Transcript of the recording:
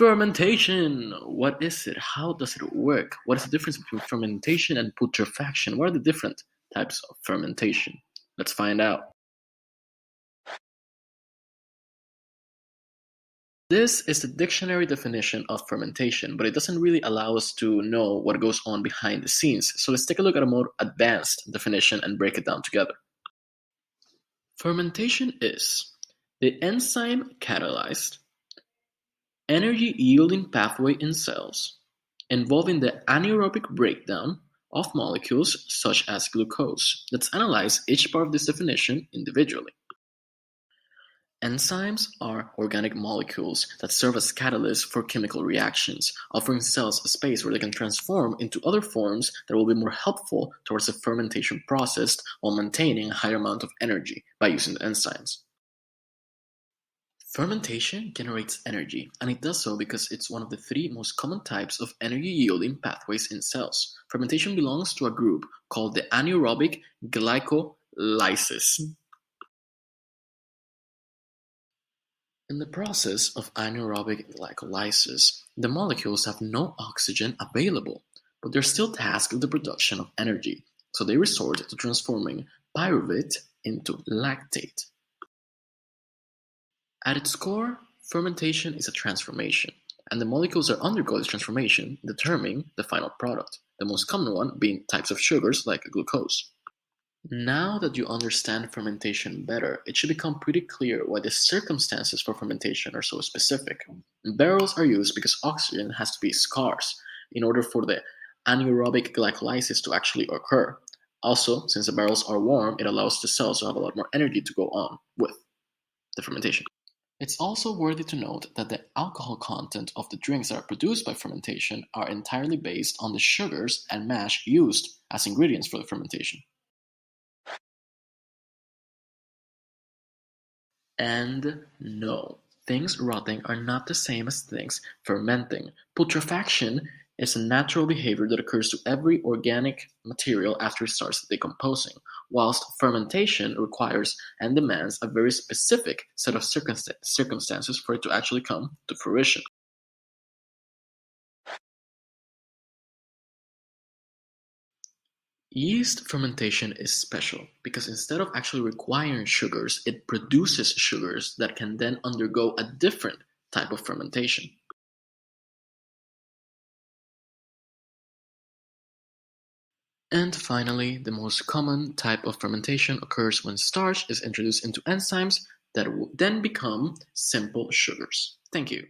Fermentation. What is it? How does it work? What is the difference between fermentation and putrefaction? What are the different types of fermentation? Let's find out. This is the dictionary definition of fermentation, but it doesn't really allow us to know what goes on behind the scenes. So let's take a look at a more advanced definition and break it down together. Fermentation is the enzyme catalyzed energy-yielding pathway in cells, involving the anaerobic breakdown of molecules such as glucose. Let's analyze each part of this definition individually. Enzymes are organic molecules that serve as catalysts for chemical reactions, offering cells a space where they can transform into other forms that will be more helpful towards the fermentation process while maintaining a higher amount of energy by using the enzymes. Fermentation generates energy, and it does so because it's one of the three most common types of energy-yielding pathways in cells. Fermentation belongs to a group called the anaerobic glycolysis. In the process of anaerobic glycolysis, the molecules have no oxygen available, but they're still tasked with the production of energy, so they resort to transforming pyruvate into lactate. At its core, fermentation is a transformation, and the molecules that undergo this transformation determine the final product, the most common one being types of sugars like glucose. Now that you understand fermentation better, it should become pretty clear why the circumstances for fermentation are so specific. Barrels are used because oxygen has to be scarce in order for the anaerobic glycolysis to actually occur. Also, since the barrels are warm, it allows the cells to have a lot more energy to go on with the fermentation. It's also worthy to note that the alcohol content of the drinks that are produced by fermentation are entirely based on the sugars and mash used as ingredients for the fermentation. And no, things rotting are not the same as things fermenting. Putrefaction is a natural behavior that occurs to every organic material after it starts decomposing, whilst fermentation requires and demands a very specific set of circumstances for it to actually come to fruition. Yeast fermentation is special because instead of actually requiring sugars, it produces sugars that can then undergo a different type of fermentation. And finally, the most common type of fermentation occurs when starch is introduced into enzymes that will then become simple sugars. Thank you.